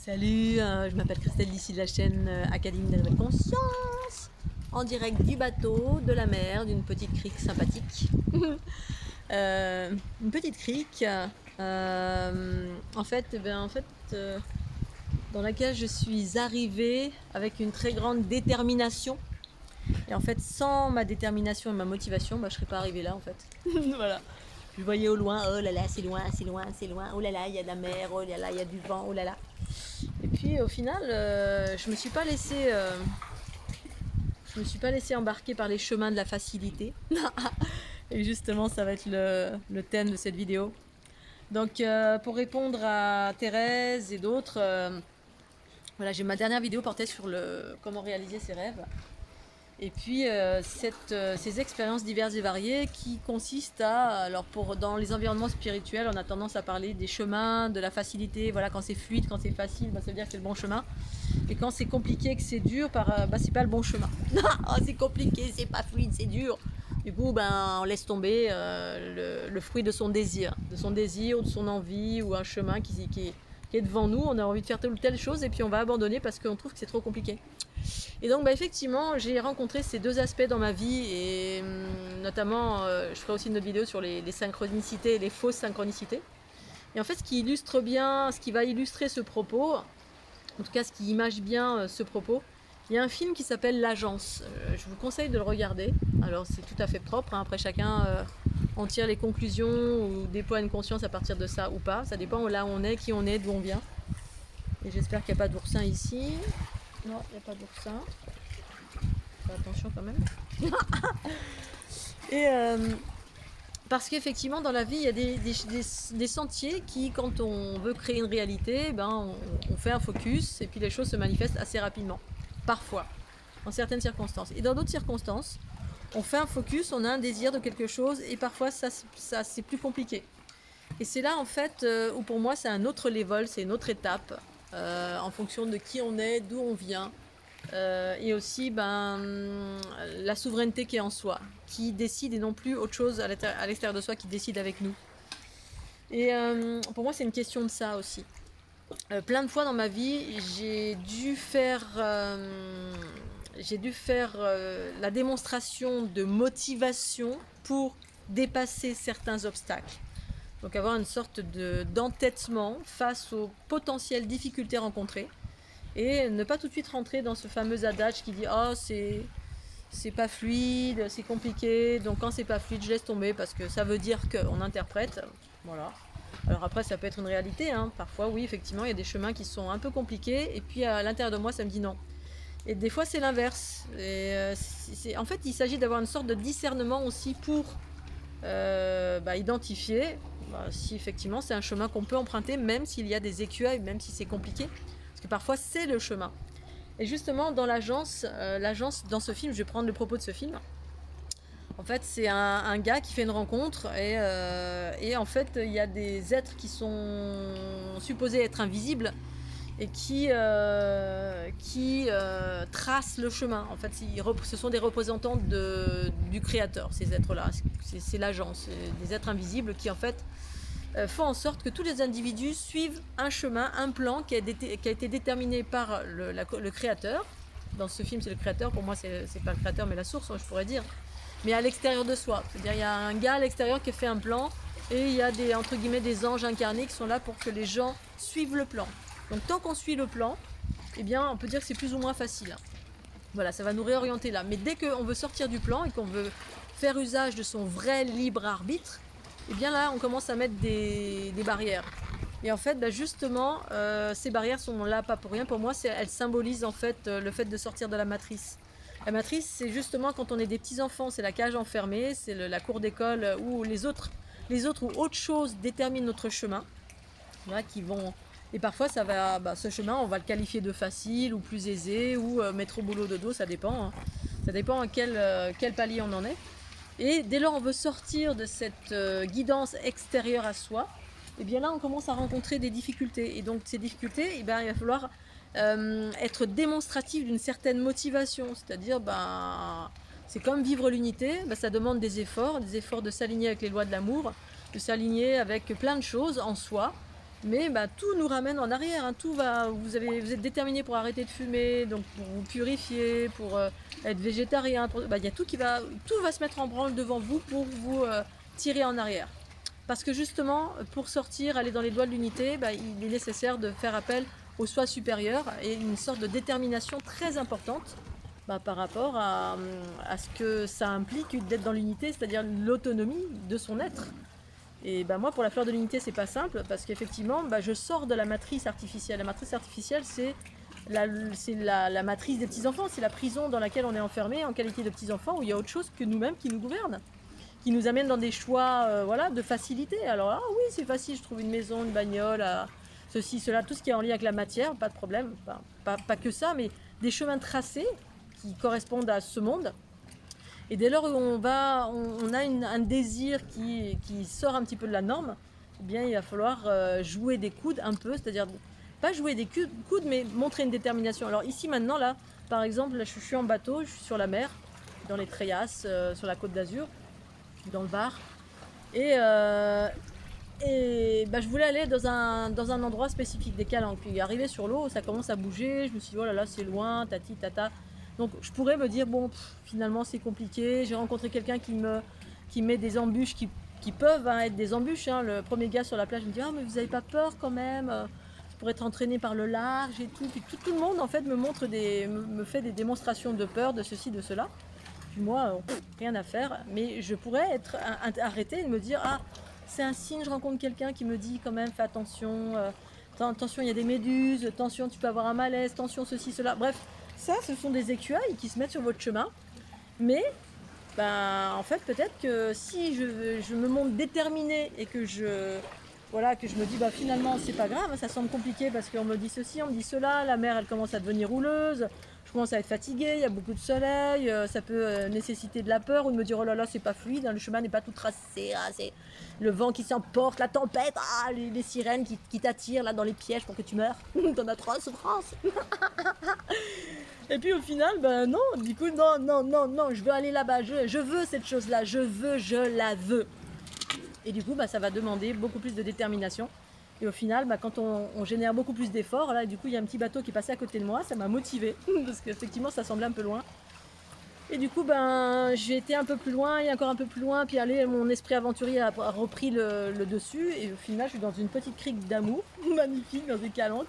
Salut, je m'appelle Christelle d'ici de la chaîne Académie de la Nouvelle Conscience, en direct du bateau, de la mer, d'une petite crique sympathique. Une petite crique, dans laquelle je suis arrivée avec une très grande détermination. Et en fait, sans ma détermination et ma motivation, je ne serais pas arrivée là en fait. Voilà. Je voyais au loin, oh là là, c'est loin, c'est loin, c'est loin, oh là là, il y a de la mer, oh là là, il y a du vent, oh là là. Et puis au final, je me suis pas laissée embarquer par les chemins de la facilité. Et justement, ça va être le thème de cette vidéo. Donc, pour répondre à Thérèse et d'autres, voilà, j'ai ma dernière vidéo portait sur comment réaliser ses rêves. Et puis ces expériences diverses et variées qui consistent dans les environnements spirituels, on a tendance à parler des chemins, de la facilité. Voilà, quand c'est fluide, quand c'est facile, ça veut dire que c'est le bon chemin. Et quand c'est compliqué, que c'est dur, c'est pas le bon chemin. Oh, c'est compliqué, c'est pas fluide, c'est dur. Du coup, on laisse tomber le fruit de son désir, ou de son envie, ou un chemin qui est devant nous. On a envie de faire telle ou telle chose et puis on va abandonner parce qu'on trouve que c'est trop compliqué. Et donc effectivement, j'ai rencontré ces deux aspects dans ma vie et notamment, je ferai aussi une autre vidéo sur les synchronicités et les fausses synchronicités. Et en fait, ce qui va illustrer ce propos, en tout cas ce qui image bien ce propos, il y a un film qui s'appelle L'Agence. Je vous conseille de le regarder. Alors c'est tout à fait propre, hein. Après chacun en tire les conclusions ou déploie une conscience à partir de ça ou pas. Ça dépend là où on est, qui on est, d'où on vient. Et j'espère qu'il n'y a pas d'oursin ici. Non, il n'y a pas d'oursin. Fais attention quand même. Et parce qu'effectivement, dans la vie, il y a des sentiers qui, quand on veut créer une réalité, on fait un focus et puis les choses se manifestent assez rapidement. Parfois, en certaines circonstances. Et dans d'autres circonstances, on fait un focus, on a un désir de quelque chose et parfois, ça c'est plus compliqué. Et c'est là, en fait, où pour moi, c'est un autre level, c'est une autre étape. En fonction de qui on est, d'où on vient, et aussi la souveraineté qui est en soi, qui décide et non plus autre chose à l'extérieur de soi qui décide avec nous. Et pour moi c'est une question de ça aussi. Plein de fois dans ma vie j'ai dû faire la démonstration de motivation pour dépasser certains obstacles. Donc avoir une sorte d'entêtement face aux potentielles difficultés rencontrées et ne pas tout de suite rentrer dans ce fameux adage qui dit « Oh, c'est pas fluide, c'est compliqué, donc quand c'est pas fluide, je laisse tomber parce que ça veut dire qu'on interprète. » Voilà. Alors après, ça peut être une réalité, hein. Parfois, oui, effectivement, il y a des chemins qui sont un peu compliqués et puis à l'intérieur de moi, ça me dit non. Et des fois, c'est l'inverse. En fait, il s'agit d'avoir une sorte de discernement aussi pour identifier si effectivement c'est un chemin qu'on peut emprunter, même s'il y a des écueils, même si c'est compliqué, parce que parfois c'est le chemin. Et justement dans l'agence, dans ce film, je vais prendre le propos de ce film. En fait, c'est un gars qui fait une rencontre et en fait il y a des êtres qui sont supposés être invisibles et qui tracent le chemin. En fait, ce sont des représentants du créateur, ces êtres-là. C'est l'agence, des êtres invisibles qui en fait font en sorte que tous les individus suivent un chemin, un plan qui a été déterminé par le créateur. Dans ce film, c'est le créateur. Pour moi, c'est pas le créateur, mais la source, je pourrais dire. Mais à l'extérieur de soi. C'est-à-dire, il y a un gars à l'extérieur qui a fait un plan et il y a entre guillemets des anges incarnés qui sont là pour que les gens suivent le plan. Donc tant qu'on suit le plan, eh bien, on peut dire que c'est plus ou moins facile. Voilà, ça va nous réorienter là. Mais dès qu'on veut sortir du plan et qu'on veut faire usage de son vrai libre arbitre, eh bien là, on commence à mettre des barrières. Et en fait, justement, ces barrières sont là pas pour rien. Pour moi, elles symbolisent en fait le fait de sortir de la matrice. La matrice, c'est justement quand on est des petits enfants, c'est la cage enfermée, c'est la cour d'école où les autres ou autre chose déterminent notre chemin. Voilà, et parfois, ce chemin, on va le qualifier de facile ou plus aisé ou mettre au boulot de dos, ça dépend. Hein. Ça dépend à quel palier on en est. Et dès lors, on veut sortir de cette guidance extérieure à soi. Et bien là, on commence à rencontrer des difficultés. Et donc, ces difficultés, il va falloir être démonstratif d'une certaine motivation. C'est-à-dire, c'est comme vivre l'unité. Ça demande des efforts de s'aligner avec les lois de l'amour, de s'aligner avec plein de choses en soi. Mais bah, tout nous ramène en arrière, hein. Tout va, vous êtes déterminé pour arrêter de fumer, donc pour vous purifier, pour être végétarien. Bah, y a tout va se mettre en branle devant vous pour vous tirer en arrière. Parce que justement, pour sortir, aller dans les doigts de l'unité, bah, il est nécessaire de faire appel au soi supérieur et une sorte de détermination très importante bah, par rapport à ce que ça implique d'être dans l'unité, c'est-à-dire l'autonomie de son être. Et bah, moi, pour la fleur de l'unité, c'est pas simple parce qu'effectivement, bah, je sors de la matrice artificielle. La matrice artificielle, c'est la matrice des petits-enfants, c'est la prison dans laquelle on est enfermé en qualité de petits-enfants où il y a autre chose que nous-mêmes qui nous gouverne, qui nous amène dans des choix voilà, de facilité. Alors là, oui, c'est facile, je trouve une maison, une bagnole, ceci, cela, tout ce qui est en lien avec la matière, pas de problème. Enfin, pas que ça, mais des chemins tracés qui correspondent à ce monde. Et dès lors où on a un désir qui sort un petit peu de la norme, eh bien, il va falloir jouer des coudes un peu, c'est-à-dire pas jouer des coudes, mais montrer une détermination. Alors ici maintenant, là, par exemple, là, je suis en bateau, je suis sur la mer, dans les Tréas, sur la Côte d'Azur, dans le Var, et bah, je voulais aller dans un endroit spécifique, des calanques. Puis arrivé sur l'eau, ça commence à bouger, je me suis dit, oh là là, c'est loin, tati, tata. Donc je pourrais me dire, bon, finalement c'est compliqué, j'ai rencontré quelqu'un qui met des embûches qui peuvent être des embûches. Hein. Le premier gars sur la plage me dit, ah mais vous n'avez pas peur quand même, je pourrais être entraîné par le large et tout. Puis tout le monde en fait me fait des démonstrations de peur, de ceci, de cela. Puis moi, rien à faire, mais je pourrais être arrêté et me dire, ah c'est un signe, je rencontre quelqu'un qui me dit quand même, fais attention, attention il y a des méduses, attention tu peux avoir un malaise, attention ceci, cela, bref. Ça, ce sont des écueils qui se mettent sur votre chemin. Mais, ben, en fait, peut-être que si je me montre déterminée et que je me dis, bah, finalement, c'est pas grave, ça semble compliqué parce qu'on me dit ceci, on me dit cela, la mer, elle commence à devenir rouleuse, je commence à être fatiguée, il y a beaucoup de soleil, ça peut nécessiter de la peur ou de me dire, oh là là, c'est pas fluide, hein, le chemin n'est pas tout tracé, hein, c'est le vent qui s'emporte, la tempête, les sirènes qui t'attirent là dans les pièges pour que tu meurs. T'en as trop souffrance. Et puis au final, ben non, du coup, non, je veux aller là-bas, je veux cette chose-là, je la veux. Et du coup, bah, ça va demander beaucoup plus de détermination. Et au final, bah, quand on génère beaucoup plus d'efforts, là, du coup, il y a un petit bateau qui est passé à côté de moi, ça m'a motivée, parce qu'effectivement, ça semblait un peu loin. Et du coup, ben, j'ai été un peu plus loin, et encore un peu plus loin, puis allez, mon esprit aventurier a repris le dessus, et au final, je suis dans une petite crique d'amour, magnifique, dans des calanques.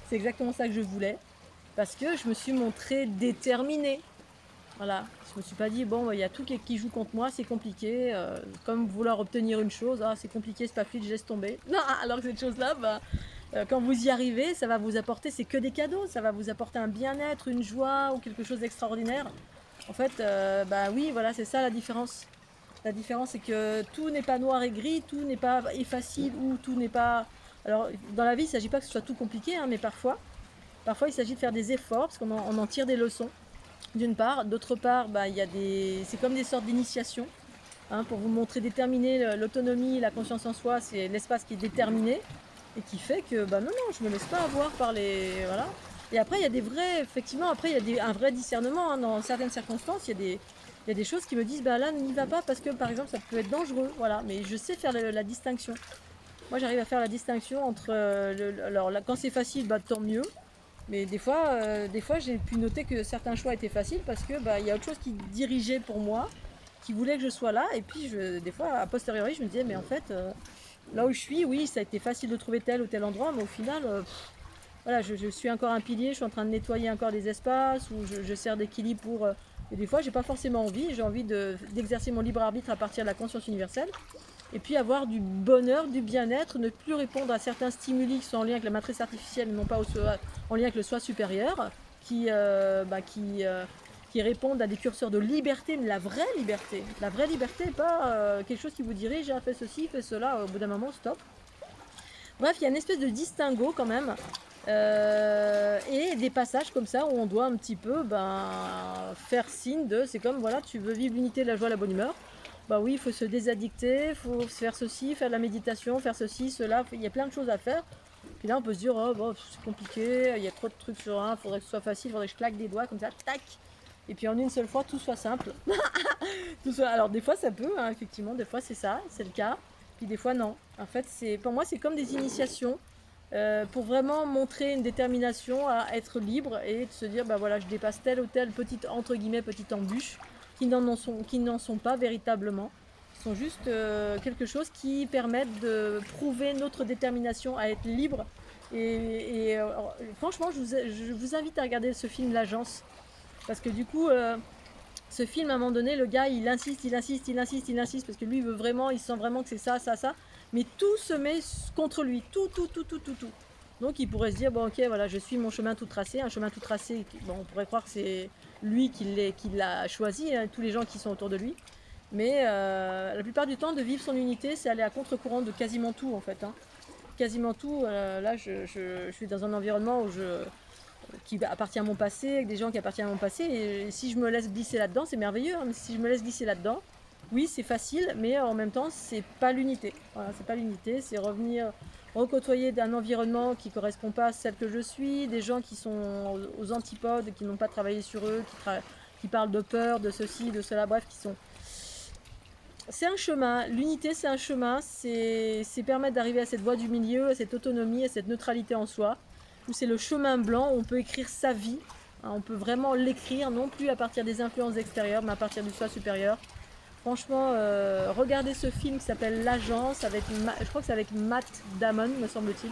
C'est exactement ça que je voulais, parce que je me suis montrée déterminée. Voilà, je me suis pas dit, bon, il y a tout qui joue contre moi, c'est compliqué, comme vouloir obtenir une chose, ah, c'est compliqué, c'est pas fluide, je laisse tomber. Non, alors que cette chose-là, bah, quand vous y arrivez, ça va vous apporter, c'est que des cadeaux, ça va vous apporter un bien-être, une joie ou quelque chose d'extraordinaire. En fait, bah oui, voilà, c'est ça la différence. La différence, c'est que tout n'est pas noir et gris, tout n'est pas facile ou tout n'est pas... Alors, dans la vie, il ne s'agit pas que ce soit tout compliqué, hein, mais parfois, il s'agit de faire des efforts, parce qu'on en tire des leçons, d'une part. D'autre part, bah, c'est comme des sortes d'initiation, hein, pour vous montrer déterminé l'autonomie, la conscience en soi, c'est l'espace qui est déterminé, et qui fait que, bah non, je ne me laisse pas avoir par les... Voilà. Et après, il y a des vrais, effectivement, après, il y a un vrai discernement, hein, dans certaines circonstances, il y a des choses qui me disent, bah là, n'y va pas, parce que, par exemple, ça peut être dangereux, voilà, mais je sais faire la distinction. Moi, j'arrive à faire la distinction entre, alors là, quand c'est facile, bah tant mieux, mais des fois j'ai pu noter que certains choix étaient faciles, parce que, bah, il y a autre chose qui dirigeait pour moi, qui voulait que je sois là, et puis, des fois, a posteriori, je me disais, mais en fait, là où je suis, oui, ça a été facile de trouver tel ou tel endroit, mais au final... Voilà, je suis encore un pilier, je suis en train de nettoyer encore des espaces où je sers d'équilibre pour... et des fois, j'ai pas forcément envie, j'ai envie d'exercer mon libre arbitre à partir de la conscience universelle. Et puis avoir du bonheur, du bien-être, ne plus répondre à certains stimuli qui sont en lien avec la matrice artificielle, non pas en lien avec le soi supérieur, qui répondent à des curseurs de liberté, mais la vraie liberté. La vraie liberté, pas quelque chose qui vous dirige, ah, fais ceci, fais cela, au bout d'un moment, stop. Bref, il y a une espèce de distinguo quand même. Et des passages comme ça où on doit un petit peu faire signe de, c'est comme voilà, tu veux vivre l'unité, la joie, la bonne humeur, bah oui, il faut se désaddicter, il faut faire ceci, faire de la méditation, faire ceci, cela, il y a plein de choses à faire. Puis là on peut se dire, oh bon, c'est compliqué, il y a trop de trucs sur un, il faudrait que ce soit facile, il faudrait que je claque des doigts comme ça, tac, et puis en une seule fois tout soit simple. Alors des fois ça peut, hein, effectivement, des fois c'est ça, c'est le cas, puis des fois non. En fait, pour moi c'est comme des initiations. pour vraiment montrer une détermination à être libre et de se dire bah voilà, je dépasse telle ou telle petite entre guillemets petite embûche qui n'en sont pas véritablement, qui sont juste quelque chose qui permettent de prouver notre détermination à être libre. Franchement, je vous invite à regarder ce film L'Agence, parce que du coup, ce film, à un moment donné, le gars, il insiste, parce que lui, il sent vraiment que c'est ça, mais tout se met contre lui, tout. Donc il pourrait se dire, bon ok, voilà, je suis mon chemin tout tracé, un chemin tout tracé, bon, on pourrait croire que c'est lui qui l'a choisi, hein, tous les gens qui sont autour de lui, mais la plupart du temps, de vivre son unité, c'est aller à contre-courant de quasiment tout, en fait, hein. Quasiment tout, là, je suis dans un environnement qui appartient à mon passé, avec des gens qui appartiennent à mon passé, et si je me laisse glisser là-dedans, c'est merveilleux, hein, mais si je me laisse glisser là-dedans, oui, c'est facile, mais en même temps, c'est pas l'unité. Voilà, c'est pas l'unité, c'est revenir recôtoyer d'un environnement qui correspond pas à celle que je suis, des gens qui sont aux antipodes, qui n'ont pas travaillé sur eux, qui parlent de peur, de ceci, de cela, bref, qui sont... C'est un chemin, l'unité c'est un chemin, c'est permettre d'arriver à cette voie du milieu, à cette autonomie, à cette neutralité en soi, où c'est le chemin blanc, où on peut écrire sa vie, hein, on peut vraiment l'écrire, non plus à partir des influences extérieures, mais à partir du soi supérieur. Franchement, regardez ce film qui s'appelle L'Agence, je crois que c'est avec Matt Damon, me semble-t-il.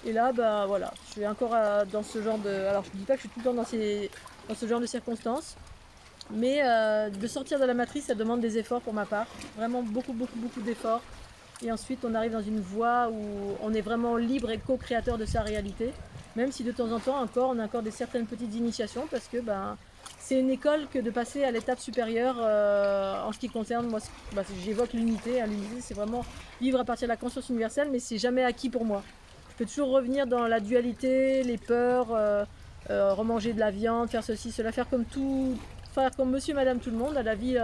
Et là, bah voilà, je suis encore dans ce genre de... Alors, je ne dis pas que je suis tout le temps dans ce genre de circonstances, mais de sortir de la matrice, ça demande des efforts pour ma part. Vraiment beaucoup d'efforts. Et ensuite, on arrive dans une voie où on est vraiment libre et co-créateur de sa réalité. Même si de temps en temps, on a encore certaines petites initiations, parce que ben, c'est une école que de passer à l'étape supérieure en ce qui concerne, moi, j'évoque l'unité. Hein, l'unité, c'est vraiment vivre à partir de la conscience universelle, mais c'est jamais acquis pour moi. Je peux toujours revenir dans la dualité, les peurs, remanger de la viande, faire ceci, cela, faire comme monsieur, madame, tout le monde, à la vie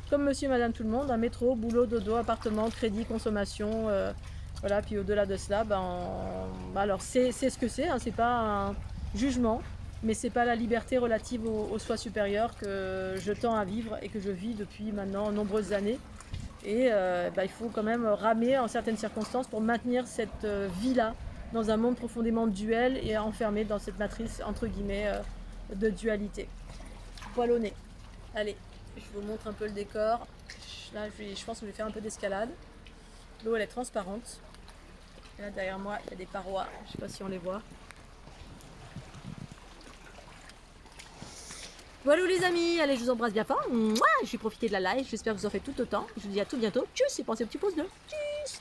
comme monsieur, madame, tout le monde, un métro, boulot, dodo, appartement, crédit, consommation, voilà, puis au-delà de cela, alors c'est ce que c'est, hein, c'est pas un jugement, mais c'est pas la liberté relative au soi supérieur que je tends à vivre et que je vis depuis maintenant nombreuses années. Et il faut quand même ramer en certaines circonstances pour maintenir cette vie-là dans un monde profondément duel et enfermé dans cette matrice entre guillemets de dualité. Poil au nez. Allez, je vous montre un peu le décor. Là, je pense que je vais faire un peu d'escalade. L'eau, elle est transparente. Et là, derrière moi, il y a des parois. Je ne sais pas si on les voit. Voilà les amis, allez, je vous embrasse bien fort. Mouah, je vais profiter de la live. J'espère que vous en faites tout autant. Je vous dis à tout bientôt. Tchuss et pensez au petit pouce bleu. Tchuss.